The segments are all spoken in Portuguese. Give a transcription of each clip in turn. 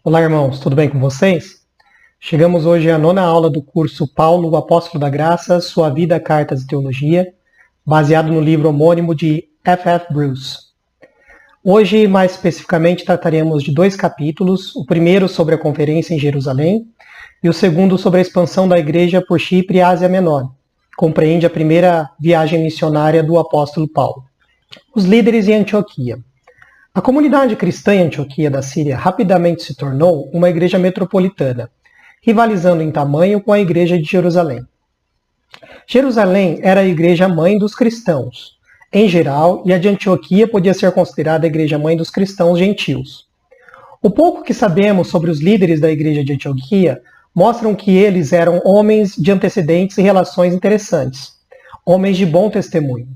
Olá, irmãos, tudo bem com vocês? Chegamos hoje à nona aula do curso Paulo, o Apóstolo da Graça, Sua Vida, Cartas e Teologia, baseado no livro homônimo de F.F. Bruce. Hoje, mais especificamente, trataremos de dois capítulos, o primeiro sobre a conferência em Jerusalém e o segundo sobre a expansão da igreja por Chipre e Ásia Menor. Compreende a primeira viagem missionária do apóstolo Paulo. Os líderes em Antioquia. A comunidade cristã em Antioquia da Síria rapidamente se tornou uma igreja metropolitana, rivalizando em tamanho com a igreja de Jerusalém. Jerusalém era a igreja mãe dos cristãos, em geral, e a de Antioquia podia ser considerada a igreja mãe dos cristãos gentios. O pouco que sabemos sobre os líderes da igreja de Antioquia mostram que eles eram homens de antecedentes e relações interessantes, homens de bom testemunho.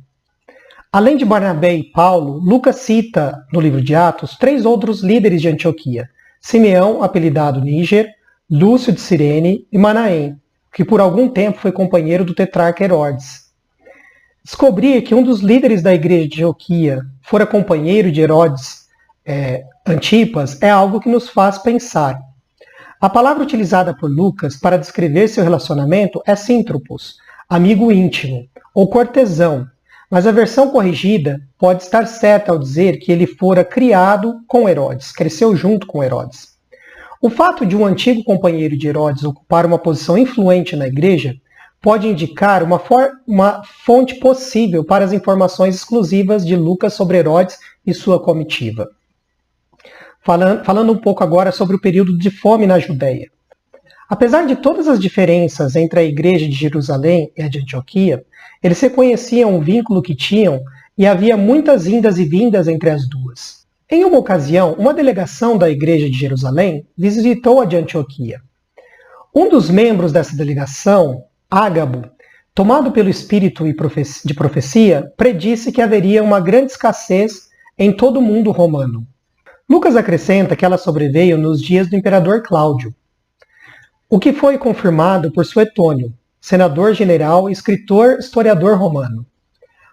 Além de Barnabé e Paulo, Lucas cita, no livro de Atos, 3 outros líderes de Antioquia: Simeão, apelidado Níger, Lúcio de Cirene e Manaém, que por algum tempo foi companheiro do tetrarca Herodes. Descobrir que um dos líderes da igreja de Antioquia fora companheiro de Herodes, Antipas, é algo que nos faz pensar. A palavra utilizada por Lucas para descrever seu relacionamento é síntropos, amigo íntimo, ou cortesão, mas a versão corrigida pode estar certa ao dizer que ele fora criado com Herodes, cresceu junto com Herodes. O fato de um antigo companheiro de Herodes ocupar uma posição influente na igreja pode indicar uma fonte possível para as informações exclusivas de Lucas sobre Herodes e sua comitiva. Falando um pouco agora sobre o período de fome na Judéia. Apesar de todas as diferenças entre a igreja de Jerusalém e a de Antioquia, eles reconheciam o vínculo que tinham e havia muitas indas e vindas entre as duas. Em uma ocasião, uma delegação da igreja de Jerusalém visitou a de Antioquia. Um dos membros dessa delegação, Ágabo, tomado pelo espírito de profecia, predisse que haveria uma grande escassez em todo o mundo romano. Lucas acrescenta que ela sobreveio nos dias do imperador Cláudio, o que foi confirmado por Suetônio, senador-general e historiador romano.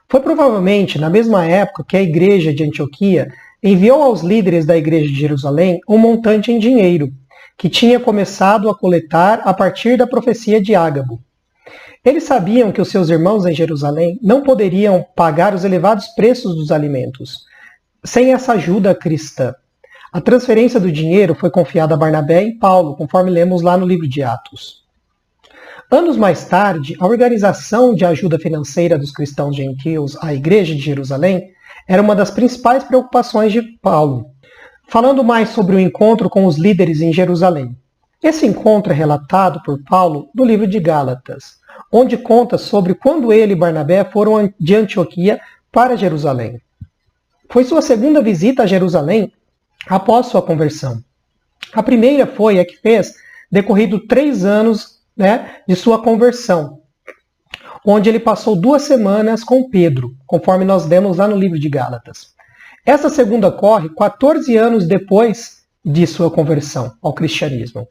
Foi provavelmente na mesma época que a igreja de Antioquia enviou aos líderes da igreja de Jerusalém um montante em dinheiro, que tinha começado a coletar a partir da profecia de Ágabo. Eles sabiam que os seus irmãos em Jerusalém não poderiam pagar os elevados preços dos alimentos sem essa ajuda cristã. A transferência do dinheiro foi confiada a Barnabé e Paulo, conforme lemos lá no livro de Atos. Anos mais tarde, a organização de ajuda financeira dos cristãos gentios à igreja de Jerusalém era uma das principais preocupações de Paulo. Falando mais sobre o encontro com os líderes em Jerusalém. Esse encontro é relatado por Paulo no livro de Gálatas, onde conta sobre quando ele e Barnabé foram de Antioquia para Jerusalém. Foi sua segunda visita a Jerusalém após sua conversão. A primeira foi a que fez decorrido 3 anos de sua conversão, onde ele passou 2 semanas com Pedro, conforme nós lemos lá no livro de Gálatas. Essa segunda ocorre 14 anos depois de sua conversão ao cristianismo.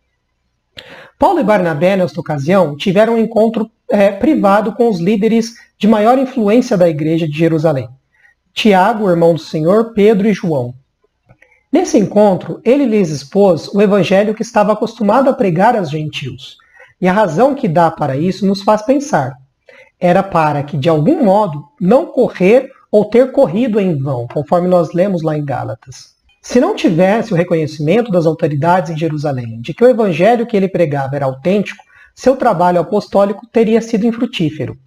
Paulo e Barnabé, nesta ocasião, tiveram um encontro privado com os líderes de maior influência da igreja de Jerusalém: Tiago, irmão do Senhor, Pedro e João. Nesse encontro, ele lhes expôs o evangelho que estava acostumado a pregar aos gentios. E a razão que dá para isso nos faz pensar. Era para que, de algum modo, não correr ou ter corrido em vão, conforme nós lemos lá em Gálatas. Se não tivesse o reconhecimento das autoridades em Jerusalém de que o evangelho que ele pregava era autêntico, seu trabalho apostólico teria sido infrutífero.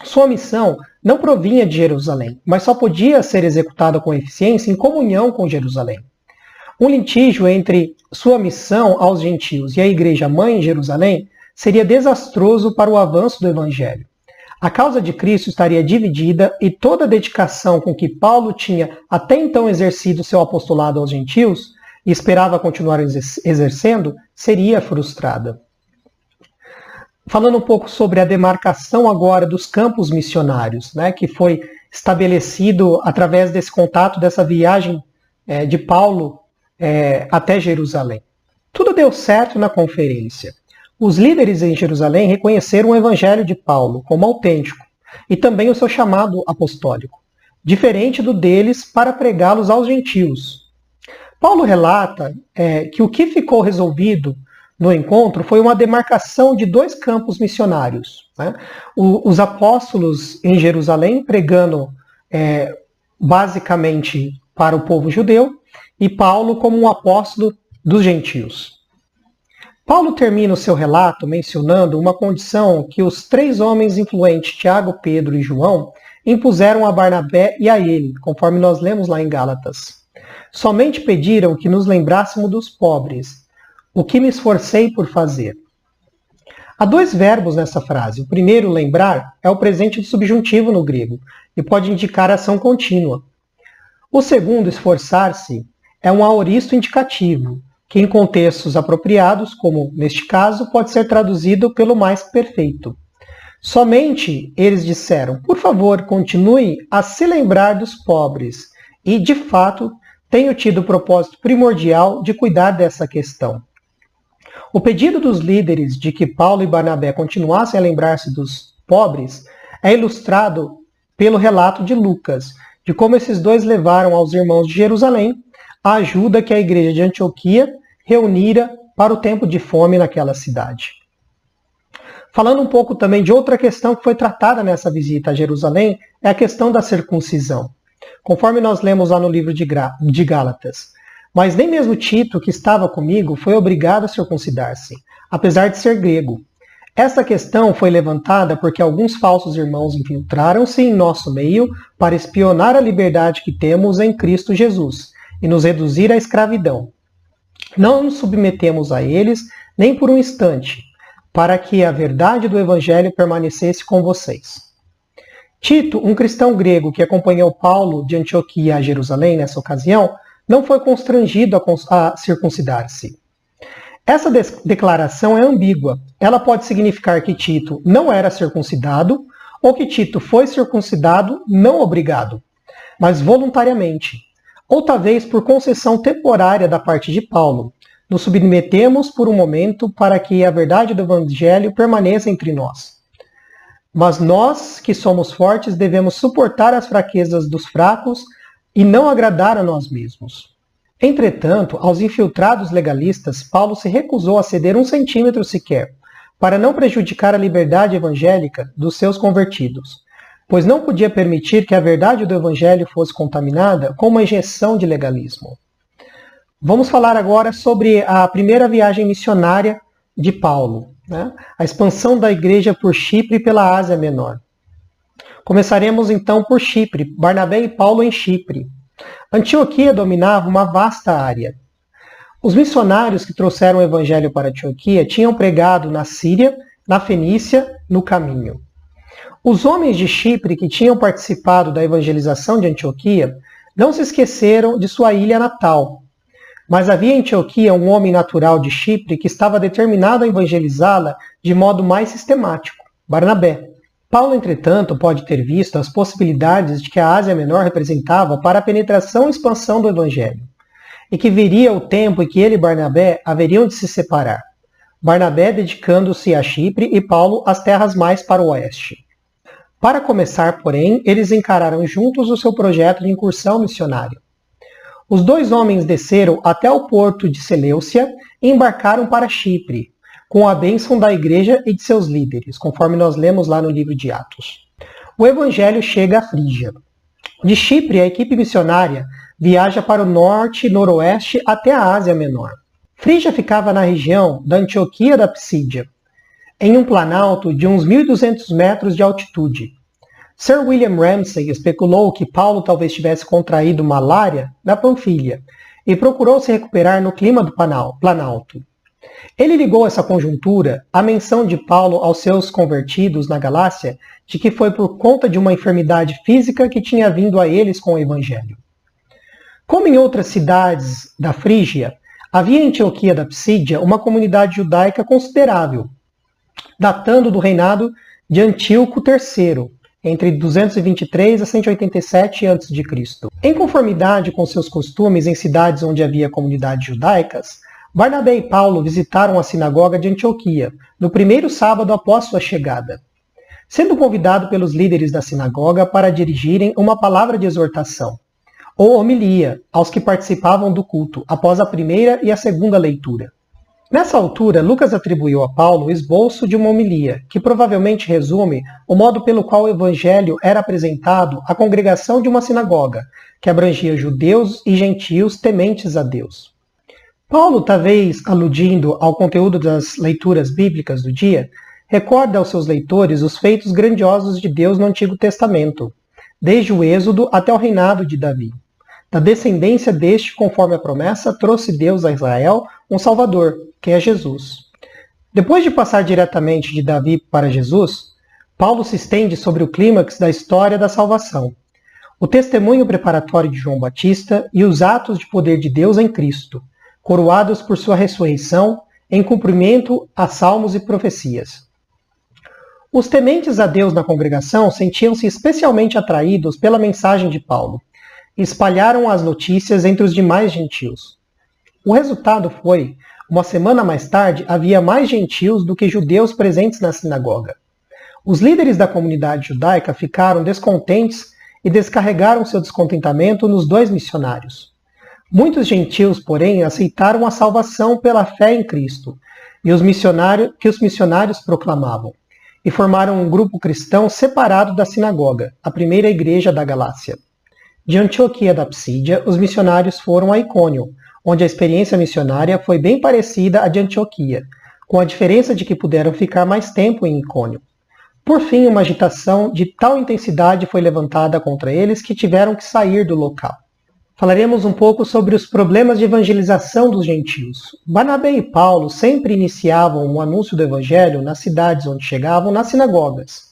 Sua missão não provinha de Jerusalém, mas só podia ser executada com eficiência em comunhão com Jerusalém. Um litígio entre sua missão aos gentios e a igreja mãe em Jerusalém seria desastroso para o avanço do evangelho. A causa de Cristo estaria dividida e toda a dedicação com que Paulo tinha até então exercido seu apostolado aos gentios e esperava continuar exercendo, seria frustrada. Falando um pouco sobre a demarcação agora dos campos missionários, que foi estabelecido através desse contato, dessa viagem de Paulo até Jerusalém. Tudo deu certo na conferência. Os líderes em Jerusalém reconheceram o evangelho de Paulo como autêntico e também o seu chamado apostólico, diferente do deles para pregá-los aos gentios. Paulo relata que o que ficou resolvido no encontro foi uma demarcação de dois campos missionários, né? Os apóstolos em Jerusalém pregando basicamente para o povo judeu e Paulo como um apóstolo dos gentios. Paulo termina o seu relato mencionando uma condição que os três homens influentes, Tiago, Pedro e João, impuseram a Barnabé e a ele, conforme nós lemos lá em Gálatas. Somente pediram que nos lembrássemos dos pobres, o que me esforcei por fazer. Há dois verbos nessa frase. O primeiro, lembrar, é o presente do subjuntivo no grego e pode indicar ação contínua. O segundo, esforçar-se, é um aoristo indicativo, que em contextos apropriados, como neste caso, pode ser traduzido pelo mais perfeito. Somente eles disseram, por favor, continue a se lembrar dos pobres. E, de fato, tenho tido o propósito primordial de cuidar dessa questão. O pedido dos líderes de que Paulo e Barnabé continuassem a lembrar-se dos pobres é ilustrado pelo relato de Lucas, de como esses dois levaram aos irmãos de Jerusalém a ajuda que a igreja de Antioquia reunira para o tempo de fome naquela cidade. Falando um pouco também de outra questão que foi tratada nessa visita a Jerusalém, é a questão da circuncisão. Conforme nós lemos lá no livro de Gálatas. Mas nem mesmo Tito, que estava comigo, foi obrigado a circuncidar-se, apesar de ser grego. Esta questão foi levantada porque alguns falsos irmãos infiltraram-se em nosso meio para espionar a liberdade que temos em Cristo Jesus e nos reduzir à escravidão. Não nos submetemos a eles nem por um instante, para que a verdade do Evangelho permanecesse com vocês. Tito, um cristão grego que acompanhou Paulo de Antioquia a Jerusalém nessa ocasião, não foi constrangido a circuncidar-se. Essa declaração é ambígua. Ela pode significar que Tito não era circuncidado ou que Tito foi circuncidado não obrigado, mas voluntariamente, ou talvez por concessão temporária da parte de Paulo. Nos submetemos por um momento para que a verdade do Evangelho permaneça entre nós. Mas nós, que somos fortes, devemos suportar as fraquezas dos fracos e não agradar a nós mesmos. Entretanto, aos infiltrados legalistas, Paulo se recusou a ceder 1 centímetro sequer, para não prejudicar a liberdade evangélica dos seus convertidos, pois não podia permitir que a verdade do Evangelho fosse contaminada com uma injeção de legalismo. Vamos falar agora sobre a primeira viagem missionária de Paulo, né? A expansão da igreja por Chipre e pela Ásia Menor. Começaremos então por Chipre, Barnabé e Paulo em Chipre. Antioquia dominava uma vasta área. Os missionários que trouxeram o evangelho para Antioquia tinham pregado na Síria, na Fenícia, no caminho. Os homens de Chipre que tinham participado da evangelização de Antioquia não se esqueceram de sua ilha natal. Mas havia em Antioquia um homem natural de Chipre que estava determinado a evangelizá-la de modo mais sistemático, Barnabé. Paulo, entretanto, pode ter visto as possibilidades de que a Ásia Menor representava para a penetração e expansão do Evangelho, e que viria o tempo em que ele e Barnabé haveriam de se separar, Barnabé dedicando-se a Chipre e Paulo às terras mais para o oeste. Para começar, porém, eles encararam juntos o seu projeto de incursão missionária. Os dois homens desceram até o porto de Seleucia e embarcaram para Chipre, com a bênção da igreja e de seus líderes, conforme nós lemos lá no livro de Atos. O evangelho chega à Frígia. De Chipre, a equipe missionária viaja para o norte e noroeste até a Ásia Menor. Frígia ficava na região da Antioquia da Psídia, em um planalto de uns 1.200 metros de altitude. Sir William Ramsay especulou que Paulo talvez tivesse contraído malária na Panfilha e procurou se recuperar no clima do planalto. Ele ligou essa conjuntura à menção de Paulo aos seus convertidos na Galácia de que foi por conta de uma enfermidade física que tinha vindo a eles com o Evangelho. Como em outras cidades da Frígia, havia em Antioquia da Psídia uma comunidade judaica considerável, datando do reinado de Antíoco III, entre 223 a 187 a.C. Em conformidade com seus costumes em cidades onde havia comunidades judaicas, Barnabé e Paulo visitaram a sinagoga de Antioquia, no primeiro sábado após sua chegada, sendo convidado pelos líderes da sinagoga para dirigirem uma palavra de exortação. ou homilia, aos que participavam do culto, após a primeira e a segunda leitura. Nessa altura, Lucas atribuiu a Paulo o esboço de uma homilia, que provavelmente resume o modo pelo qual o evangelho era apresentado à congregação de uma sinagoga, que abrangia judeus e gentios tementes a Deus. Paulo, talvez aludindo ao conteúdo das leituras bíblicas do dia, recorda aos seus leitores os feitos grandiosos de Deus no Antigo Testamento, desde o Êxodo até o reinado de Davi. Da descendência deste, conforme a promessa, trouxe Deus a Israel um Salvador, que é Jesus. Depois de passar diretamente de Davi para Jesus, Paulo se estende sobre o clímax da história da salvação, o testemunho preparatório de João Batista e os atos de poder de Deus em Cristo, coroados por sua ressurreição, em cumprimento a salmos e profecias. Os tementes a Deus na congregação sentiam-se especialmente atraídos pela mensagem de Paulo e espalharam as notícias entre os demais gentios. O resultado foi, uma semana mais tarde, havia mais gentios do que judeus presentes na sinagoga. Os líderes da comunidade judaica ficaram descontentes e descarregaram seu descontentamento nos dois missionários. Muitos gentios, porém, aceitaram a salvação pela fé em Cristo e os missionários proclamavam, e formaram um grupo cristão separado da sinagoga, a primeira igreja da Galácia. De Antioquia da Psídia, os missionários foram a Icônio, onde a experiência missionária foi bem parecida à de Antioquia, com a diferença de que puderam ficar mais tempo em Icônio. Por fim, uma agitação de tal intensidade foi levantada contra eles que tiveram que sair do local. Falaremos um pouco sobre os problemas de evangelização dos gentios. Barnabé e Paulo sempre iniciavam o anúncio do evangelho nas cidades onde chegavam, nas sinagogas,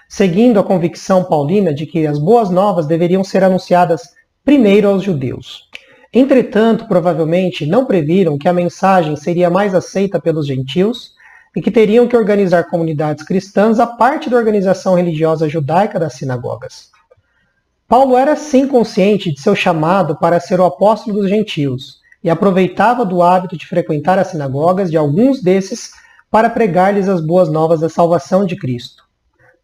seguindo a convicção paulina de que as boas novas deveriam ser anunciadas primeiro aos judeus. Entretanto, provavelmente não previram que a mensagem seria mais aceita pelos gentios e que teriam que organizar comunidades cristãs à parte da organização religiosa judaica das sinagogas. Paulo era sim consciente de seu chamado para ser o apóstolo dos gentios e aproveitava do hábito de frequentar as sinagogas de alguns desses para pregar-lhes as boas novas da salvação de Cristo.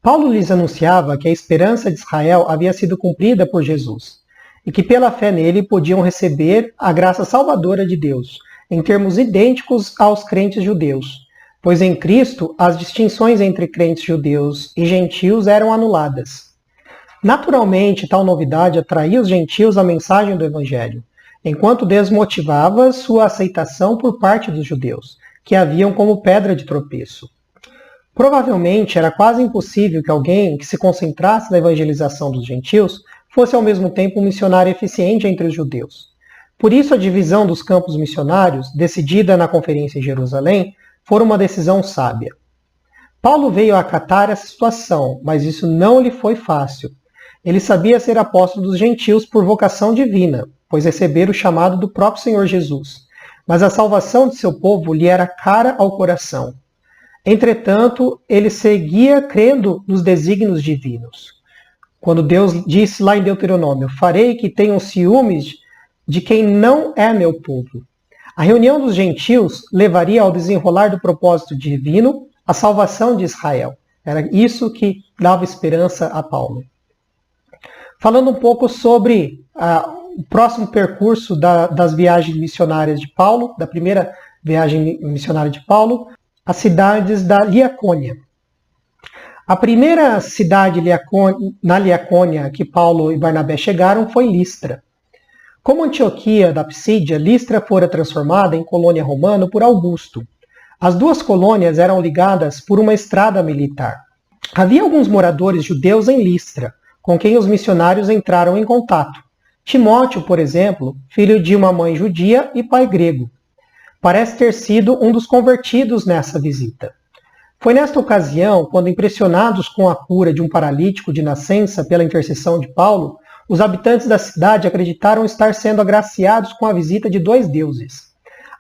Paulo lhes anunciava que a esperança de Israel havia sido cumprida por Jesus e que pela fé nele podiam receber a graça salvadora de Deus, em termos idênticos aos crentes judeus, pois em Cristo as distinções entre crentes judeus e gentios eram anuladas. Naturalmente, tal novidade atraía os gentios à mensagem do Evangelho, enquanto desmotivava sua aceitação por parte dos judeus, que a viam como pedra de tropeço. Provavelmente era quase impossível que alguém que se concentrasse na evangelização dos gentios fosse ao mesmo tempo um missionário eficiente entre os judeus. Por isso, a divisão dos campos missionários, decidida na conferência em Jerusalém, foi uma decisão sábia. Paulo veio a acatar essa situação, mas isso não lhe foi fácil. Ele sabia ser apóstolo dos gentios por vocação divina, pois recebera o chamado do próprio Senhor Jesus. Mas a salvação de seu povo lhe era cara ao coração. Entretanto, ele seguia crendo nos desígnios divinos. Quando Deus disse lá em Deuteronômio, farei que tenham ciúmes de quem não é meu povo. A reunião dos gentios levaria ao desenrolar do propósito divino a salvação de Israel. Era isso que dava esperança a Paulo. Falando um pouco sobre o próximo percurso das viagens missionárias de Paulo, da primeira viagem missionária de Paulo, as cidades da Liacônia. A primeira cidade na Liacônia que Paulo e Barnabé chegaram foi Listra. Como Antioquia da Psídia, Listra fora transformada em colônia romana por Augusto. As duas colônias eram ligadas por uma estrada militar. Havia alguns moradores judeus em Listra, com quem os missionários entraram em contato. Timóteo, por exemplo, filho de uma mãe judia e pai grego, parece ter sido um dos convertidos nessa visita. Foi nesta ocasião, quando impressionados com a cura de um paralítico de nascença pela intercessão de Paulo, os habitantes da cidade acreditaram estar sendo agraciados com a visita de dois deuses.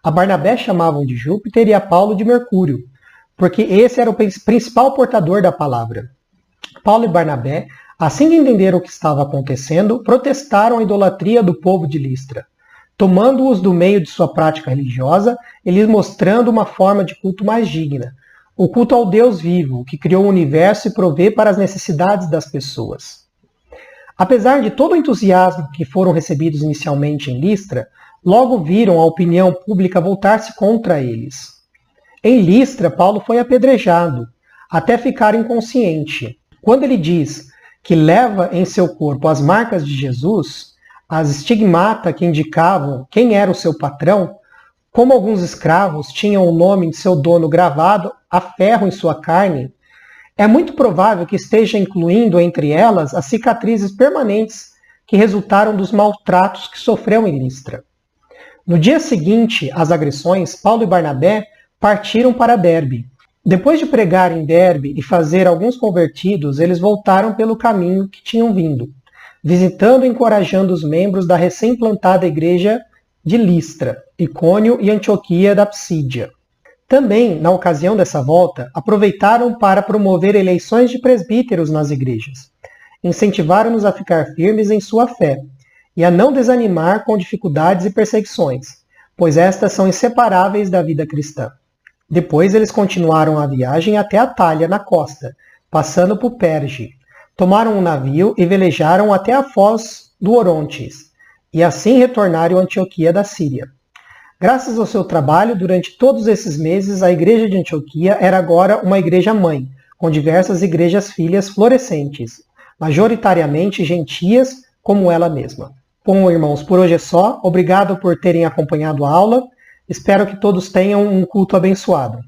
A Barnabé chamavam de Júpiter e a Paulo de Mercúrio, porque esse era o principal portador da palavra. Paulo e Barnabé, assim que entenderam o que estava acontecendo, protestaram a idolatria do povo de Listra, tomando-os do meio de sua prática religiosa e lhes mostrando uma forma de culto mais digna, o culto ao Deus vivo, que criou o universo e provê para as necessidades das pessoas. Apesar de todo o entusiasmo que foram recebidos inicialmente em Listra, logo viram a opinião pública voltar-se contra eles. Em Listra, Paulo foi apedrejado, até ficar inconsciente. Quando ele diz que leva em seu corpo as marcas de Jesus, as estigmata que indicavam quem era o seu patrão, como alguns escravos tinham o nome de seu dono gravado a ferro em sua carne, é muito provável que esteja incluindo entre elas as cicatrizes permanentes que resultaram dos maltratos que sofreu em Listra. No dia seguinte às agressões, Paulo e Barnabé partiram para Derbe. Depois de pregar em Derbe e fazer alguns convertidos, eles voltaram pelo caminho que tinham vindo, visitando e encorajando os membros da recém-plantada igreja de Listra, Icônio e Antioquia da Psídia. Também, na ocasião dessa volta, aproveitaram para promover eleições de presbíteros nas igrejas. Incentivaram-nos a ficar firmes em sua fé e a não desanimar com dificuldades e perseguições, pois estas são inseparáveis da vida cristã. Depois eles continuaram a viagem até Atália, na costa, passando por Perge. Tomaram um navio e velejaram até a foz do Orontes, e assim retornaram a Antioquia da Síria. Graças ao seu trabalho, durante todos esses meses, a igreja de Antioquia era agora uma igreja-mãe, com diversas igrejas-filhas florescentes, majoritariamente gentias como ela mesma. Bom, irmãos, por hoje é só. Obrigado por terem acompanhado a aula. Espero que todos tenham um culto abençoado.